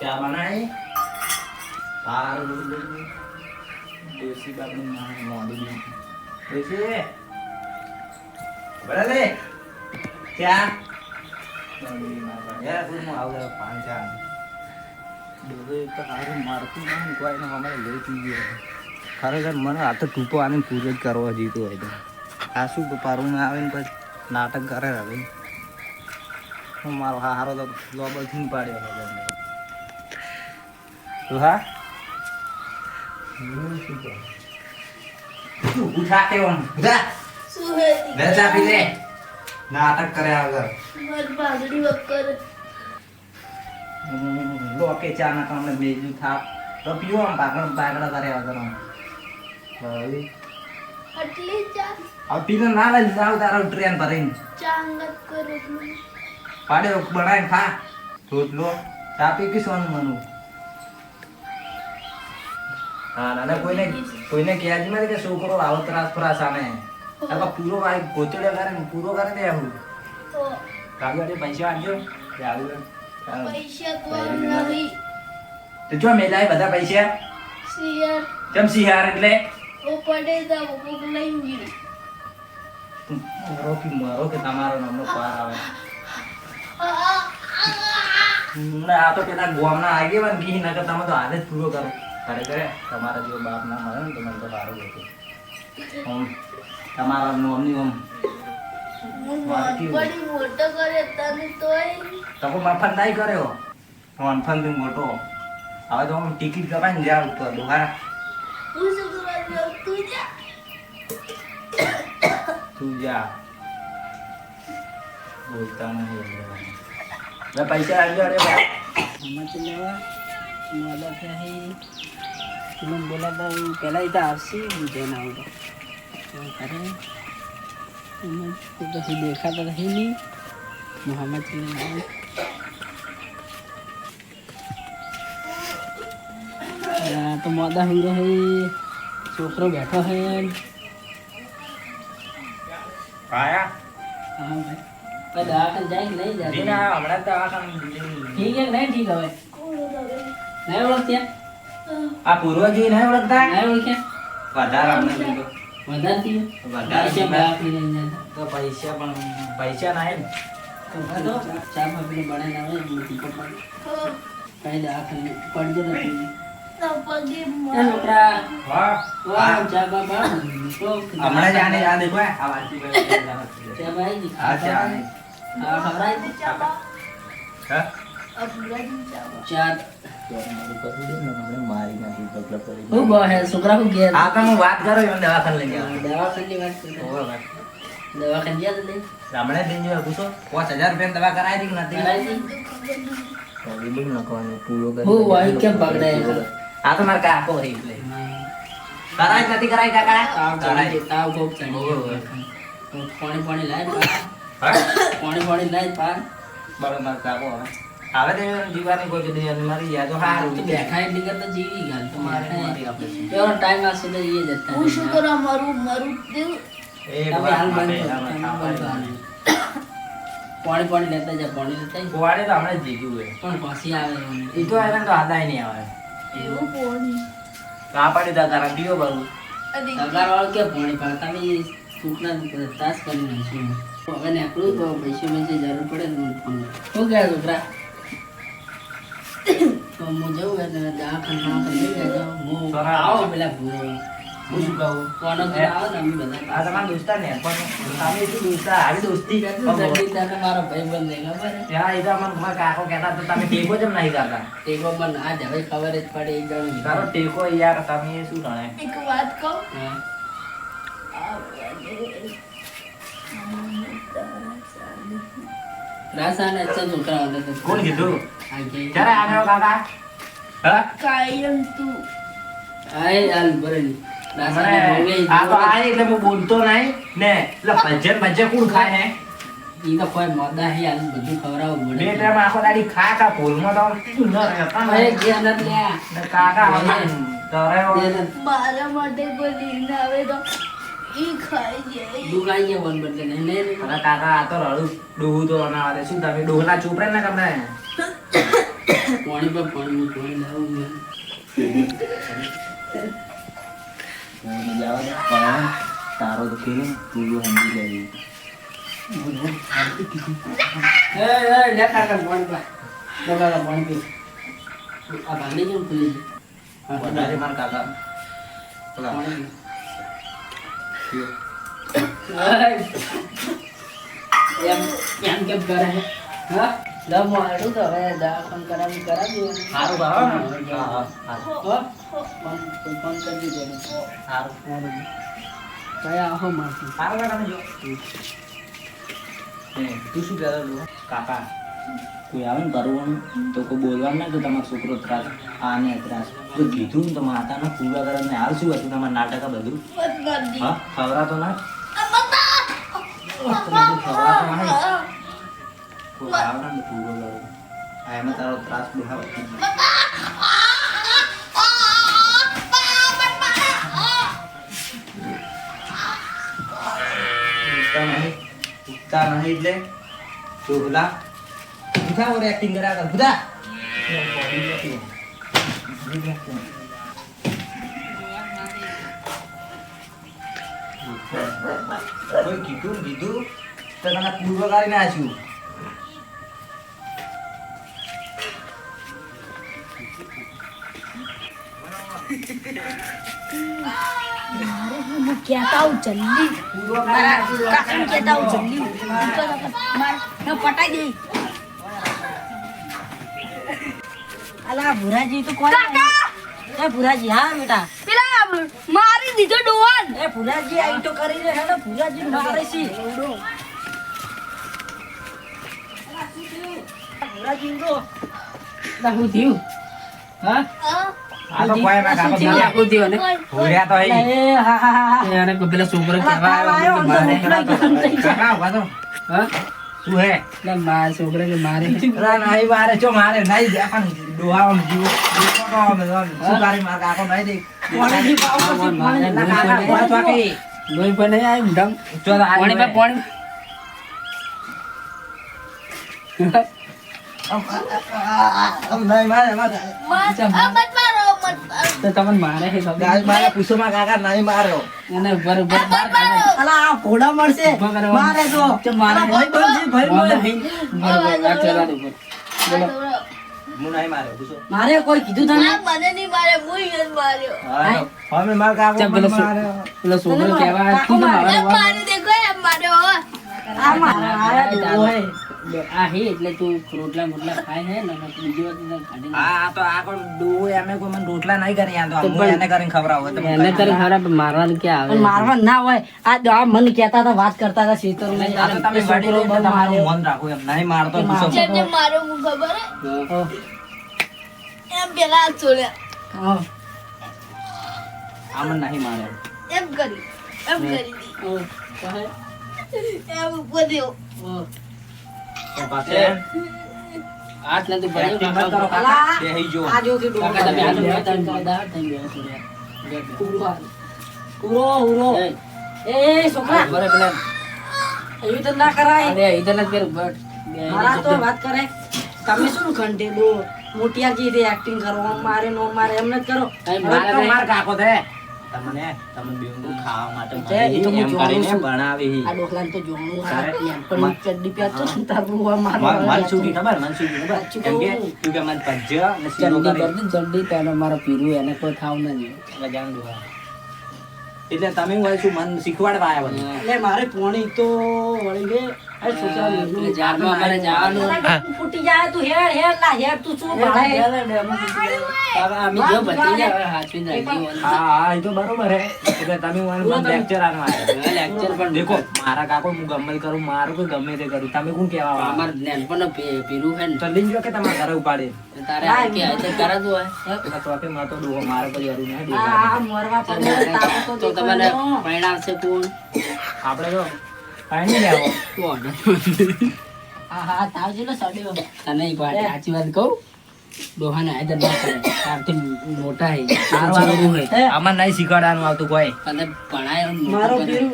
क्या बनाए बाहर देसी बात नहीं मॉडल देसी बड़ा ले क्या यार कुछ मैं आओ जरा पानी चाह डोरे तो हारू मारती नहीं कोई ना हमारे ले चीज़ खरेखर મને આ તો ટૂંકો આને પૂરો જ કરવો જીતો હોય તો આ શું પારું આવે ને પછી નાટક કરે હવે હું મારો હારો તો લોબલ થી પાડ્યો તો હા ઉઠા કે ઓમ ઉઠા શું હે લે ચા પી લે નાટક કરે આગળ મર બાગડી વકર લોકે ચા ના કામ ને બેજુ થાપ તો પીવો આમ પાગડા કરે આગળ ભાઈ આટલી ચા अब पीने ना ले जाओ तारा ट्रेन पर इन ચાંગત કરો पाड़े बनाए खा सोच लो चापी की सोन मनु हाँ ना कोई ने किया जी मेरे के सो करो आओ त्रास त्रास आने अब पूरो भाई गोचड़े करे पूरो कर दे हूँ તો कागज पैसा आजो जाओ પૈસા તો નહીં तो जो मेला है बता पैसा શિયાર जम सिहार એટલે ઓ પડે તા કોક લઈ ગયું મારો કે તમારો નામનો પાર આવે ના આ તો પેલા ગોમના આગેવાન કી ના કે તમે તો હાલ જ પૂરો કરો ખરેખર તમારા જેવો બાપ ના મળે ને તો મને તો સારું હતું ઓમ તમારા નોમની ઓમ બડી મોટો કરે તને તોય તકો મફત નહીં કર્યો ફોન ફોન થી મોટો હવે તો હું ટિકિટ કપાઈને જાવ ઉપર દુહા હું શું કરવા તું જા તું જા બોલતા નહીં લે પૈસા આવજો અરે ભાઈ મત લેવા મોડા થઈ तुम बोला था पहला ही था आपसे मुझे ना होगा क्या करें तो कहीं देखा तो ही नहीं मोहम्मद सल्लल्लाहु तो मोदा हीरो है छोकरो बैठो है આયા हाँ भाई पर दवाखाना जाएंगे नहीं जाते જીના હમણાં દવાખાને ठीक है नहीं ठीक है भाई नहीं ओळखते આ પૂર્વજી નહીં ઓળખતા नहीं ओळखे વધારે અમને કીધું. વધારती વધારે है बाप ही नहीं जाता તો પૈસા પણ પૈસા નહીં तो चार पापड़ी बड़े ना हुए मोटी को पड़ पहले आखिर पड़ जो ना તો પગે ए लोकरा હા वाह चा बाबा तो હમણાં જાને આ દેખો આ વાંચી चा भाई આ ચા हां खबराई ચાબા હા અબરાજી ચાબા चार મારી નાખી પગલા પડી वो बो है सुकरा को गया આ તો હું વાત કરો એમ દવાખાને લઈ ગયા दवा करनी बात कर दवा कर दिया तो ले હમણાં દિન જો પૂછો 5000 રૂપિયા દવા કરાવી દી કે નથી कराई थी બીજું નાખવાનું પૂરો કરી वो वाई क्या पकड़ा है આ તો મારા કાકો રહી એટલે કરાય નથી કરાય કાકા ताव को चढ़ी पानी पानी लाए હા पानी लाए पार બરાબર મારા કાકો હવે તો જીવાની કોઈ કદી મારી યાદ તો હારું तो देखा है निकल तो जीवी गल तो મારી मारे મારી આપણે तो टाइम आ से ये जाता હું શું કરવા મારું મારું દેવ એક તમે વાર હાલ માટે બંધ પાણી પાણી લેતા જા પાણી લેતા જા ગોવાડે તો હમણાં જીગ્યું હોય પણ પાછી આવે એ તો આવે ને તો આદાય નહીં આવે એવું પોણી કાપડી દા તારા પીઓ બરું અરે અગાર વાળો કે પાણી પણ તમે સૂકના તાસ કરી નાખશું હવે ને આપણું તો પૈસા મેં જરૂર પડે ને ફોન શું કહે છોકરા તો હું જવું એટલે દવાખાના લઈ જાય હું સોના આવો પેલા ભૂરો હું શું કહું કોનો ઘરે આવો ને અમે બધા આ તમારા દોસ્તાર ને પણ તમે શું દોસ્તાર આવી દોસ્તી જગદીશ મારો ભાઈ બંધ નહીં ખબર ત્યાં એ તો મને મારા કાકો કહેતા તો તમે ટેકો જેમ નહીં કરતા ટેકો પણ આ જ હવે ખબર જ પડે એક જણ તારો ટેકો યાર તમે શું ગણે એક વાત કહું હા રાસાને અચ્છા છોકરા હતા કોણ કીધું આ કે ક્યારે આવ્યો કાકા હા કાયમ તું આય હાલ બરેલી રાસાને બોલે આ તો આ એટલે હું બોલતો નહીં ને એટલે ભજન ભજન કોણ ખાય ને ઈ તો કોઈ મોદા હે હાલ બધું ખવડાવવું બે પડે ટાઈમ આખો દાડી ખા કા ભૂલમાં તો કીધું ન રહેતા અરે ને જે નત લ્યા ને કાકા તરાયો જે નત મારા માટે કોઈ લઈને આવે તો ઈ ખાઈ જાય દુખાઈ ગયા વન બદલે નહીં લે અરે કાકા આ તો રડું ડોહું તો ના આવે શું તમે ડોહલા ચૂપ રહે ને તમને પાણી પર પાણી લાવું મેં. હું જાવ પણ તારો તો કેવું પૂરું સમજી લેવી લે કાકા પાણી પા. લે કાકા પાણી પી. આ ભાંડી કેમ ખુલી છે? વધારે માર કાકા પેલા પાણી પીઓ. એમ કેમ કરે છે? હા? લે મોડું તો હવે દવાખાનું કરાવી સારું ભાવ ને હા હા ફોન કરી દીધો એને. સારું કયા આહો મારથી. સારું કાકા તમે જો તું શું કહેતો હતો કાકા કોઈ આવે ને કરવાનું તો કોઈ બોલવાનું ના કે તમારો છોકરો ત્રાસ આ ને ત્રાસ તો કીધું ને તો માતાને પૂરા કરવાને હાલ શું હતું તમારા નાટક આ બધું હા ખવડાતો ના ખવડાતો ના કોઈ આવડે ને પૂરો કરો આ એમાં તારો ત્રાસ બેહાવ ઉઠતા નહીં એટલે ચોગલા ઉઠા ઓર એક્ટિંગ કર્યા કર ખુદા કોઈ કીધું તો તને પૂર્વ કરી નાખ્યું હું કહેતા હું જલ્દી કાકાને કહેતા હું જલ્દી માર પટાઈ દે. અલા ભુરાજી તો કોણ? એ ભુરાજી હા બેટા. પેલા મારી દીધો ડોન. એ ભુરાજી આ તો કરી રહે છે ને ભુરાજી મારે છે. ભુરાજી તો હું થયું હા આ તો કોઈ ના કાકા હું થયું ને ભૂર્યા તો હઈ એ હા હા હા એને કોઈ પેલા છોકરો કહેવા આવ્યો મારે કાકા ઉભા તો હા શું હે એટલે માર છોકરા કે મારે અલા નહીં મારે ચો મારે નહીં દે પણ ડોહામ જીવો શું કરી માર કાકો નહીં દે પાણી પાવ કાકા ઉભા તો કે લોહી પર નહીં આવી ઢંગ ચો પાણી પર પાણી નહીં મારે મારે મત મારો. તો તમને મારે છે શબ્દ ગાય મારે પૂછો માં કાકા નહીં માર્યો અને બરોબર બાર કાઢે અલા આ ઘોડા મળશે મારે તો મારે ભાઈ બોલજી ભાઈ બોલ બરોબર આ ચલા દો બોલો હું નહીં માર્યો પૂછો મારે કોઈ કીધું તને મને નહીં મારે હું યન માર્યો. અમે માર કાકો ચમ પેલો માર્યો પેલો છોકરો કહેવા તું તો મારે એમ મારી દેખો એમ માર્યો હો. આ મારા આયા ડોહો હે આ હે એટલે તું રોટલા મોટલા ખાય હે ને બીજી વાત તને કાઢી આ તો આ કોઈ ડોહો એમે કોઈ મને રોટલા નહીં કરી આંતો હું એને કરીને ખવડાવું તમે એને તારે ખરાબ મારવાનું ક્યાં પણ આવે મારવા ના હોય આ મન કહેતા હતા વાત કરતા હતા ખેતરમાં આ તો તમે વડીલો એટલે તમારું મન રાખો એમ નહીં મારતો પૂછો જેમ જેમ માર્યો હું ખબર હે એમ પેલા હાથ છોડ્યા હા આમન નહીં મારે એમ કરી દી એમ ઉપર દેવો. તો પાસે આઠ નથી એક્ટિંગ મત કરો પડ્યો કાકા બેહી જો આ જો કે ડોહો કાકા તમે હાથ ઉભા થઈને તો દાળ થઈ ગયો ઉરો ઉરો એ છોકરા બરે પેલા એવી તો ના કરાય અરે ઇધર નથી કરું બટ મારા તો વાત કરે તમે શું ઘંટે દો મોટિયાજી રે એક્ટિંગ કરો મારે નો મારે એમ ન કરો મારે તો માર કાકો દે તમને બેંગુ ખાવા માટે છે, એ તો હું એમ જોઉં કરીને છું. બનાવી આ ડોકલાને તો જોવાનું તારે પણ ચડ્ડી પહેરતો છે ને તારું આ મારવા મનસુખી ખબર મનસુખી ખબર સાચું કેમ કે કહું. તું કે મન પજ્જ ને સીધો જલ્દી કરી કર દે જલ્દી પેલો મારો પીરું એને કોઈ થાવ ના જોઈએ એટલે જાણ દુહા એટલે તમે હું છું મન શીખવાડવા આવ્યા બધું એટલે મારે પોણી તો વળી ગઈ આ છોકરા એટલે ઝાડમાં અમારે જવાનું ફૂટી જાય તું હેડ હેડ ના હેડ તું શું ભાડે અમે જો બધી જાય હાચવી નાખી હા હા એ તો બરોબર હે એટલે તમે મને લેક્ચર આનવા આવ્યા લેક્ચર પણ દેખો મારા કાકો હું ગમે કરું મારું કોઈ ગમે તે કરું તમે કોણ કહેવા વાળા? અમાર નાનપણનો પીરું હે ને તો લઈ જો કે તમારા ઘરે ઉપાડે તારે આ કે આ તો કરે તો હોય એટલે તો કે મારે તો ડોહો મારે કોઈ હરું નહીં આ મરવા પડે તારે તો તો દેખો તમને એનો. પરિણામ છે કોણ આપણે તો પાણી લેવો કોણ હા હા તાવ જેલો સડ્યો તને એક વાત સાચી વાત કહું ડોહાને આદર ના કરે તારથી મોટા હે સારું સારું આમાં નહીં શીખવાડવાનું આવતું કોઈ તને ભણાય મારો પીરું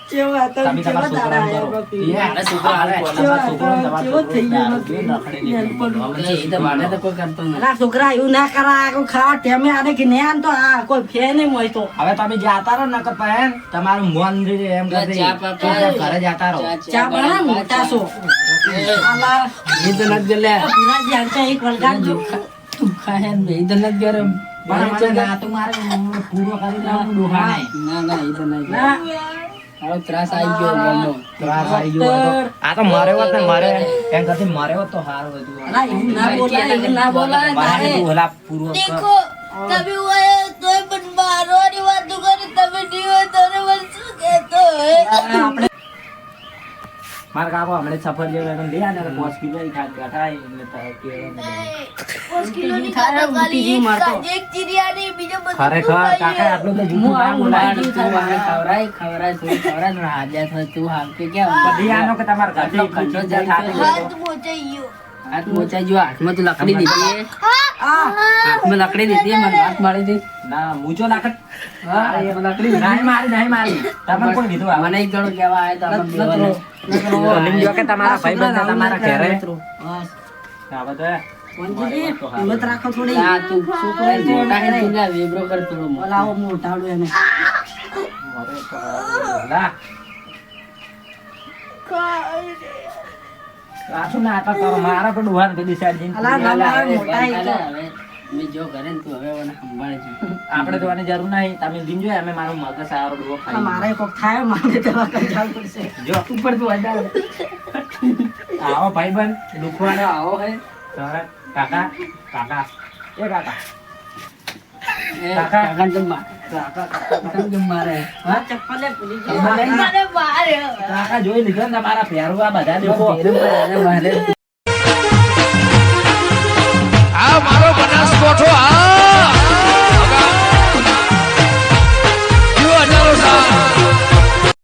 કેવા હતા, તમે તમારા કેવા છોકરાને દાડા કરો. આયા એ મારા છોકરા હાલ તમારા છોકરાને તમારા કેવો થઈ ગયો દારૂ પીને રખડે નહીં. એ તો મને તો કોઈ કરતો નથી. અલા છોકરા એવું ના કરાય કોઈ ખાવા ટેમે આને કે ને આન તો આ કોઈ ફે નહીં હોય તો હવે તમે જાતા રહો નકર પહેન તમારું મન રહે એમ કરી ચા પાપા. ઘરે જાતા રહો. ચા બના મોટા છો આલા એ તો નથી ગલે. પુરાજી આંચા એક વળગાડજો તું ખાય ને એ તો નથી ગરે. પણ મને ના તો મારે પૂરો કરી દેવાનું ડોહા નહીં. ના ના એ તો નહીં ગરે. ના હાલો ત્રાસ આવી ગયો ગમો. ત્રાસ આવી ગયો હોય તો. આ તો મારે હોત ને મારે એમ કરતી મારે હોત તો સારું હતું. અલા એવું ના બોલાય એવું ના બોલાય મારે તારે તું ઓલા પૂરો કર. તમે હોય તોય પણ મારવાની વાતો કરે તમે નહીં હોય તો મને શું કહેતો હોય આપણે મારે કાકો હમણાં સફર જેવું એમ લઈ આને 5 કિલો ઈ ખાટ બેઠા એટલે કેળો ને કિલોની ખાય, ખાતા ઊંઘી જીવ મારતો. ખાલી એક ચીરિયાની બીજો બધું ખરેખર કાકા આટલું તો જૂઠું ના બોલાય. તું મને ખવરાય થોડી ખવરાય પણ હાજર થાય તું હાલ કે કેમ બધી આનો કે તમારે ઘરથી આટલો એટલું કંટ્રોલ ચિંતા થાતી હોય તો. હાથ મોચાઈ ગયો હાથ મોચાઈ ગયો હાથમાં તું લકડી દીધી હે? આ હાથમાં લકડી દીધી હે? મને વાત મળી હતી ના મૂજો નાખત. હા, લકડી દીધી. નહીં મારી તમે કોણ કીધું આ? મને એક જણો કહેવા આવ્યો તો આપણે બેવાને. બોલિંગ જો કે તમારા ભાઈબંધ તમારા ઘરે બસ આ બધા વંજીજી હિંમત રાખો થોડી આ તું છોકરો એ મોટા હે તું જા વેબ્રો કર થોડો મોટો. બોલાવો મોટાડું એને મારે તો લા આછું ના આટા કરો મારા તો ડુહાન પેલી સાઈડ જઈને અલા ના હાલે, મારા હવે મોટા ઈ તો. હવે મેં જો ઘરે ને તું હવે મને સંભાળજે. આપણે જોવાની જરૂર નહીં તમે દીમજો અમે મારો મગજ સારો ડુહો આ ખાઈ મારે કોક થાય મારે દવા કરી જવું પડશે જો ઉપર તો વધારે આવો ભાઈબંધ દુખવાનો આવો હે તારા કાકા એ કાકા એ કાકા. કાકાને તો માર. કાકાને તો મારે. હા ચપ્પલે ભૂલી ગયો કાકા મને માર્યો કાકા જોઈ લીધો ને તમારા પહેરવા બધા દેખો એને મારે.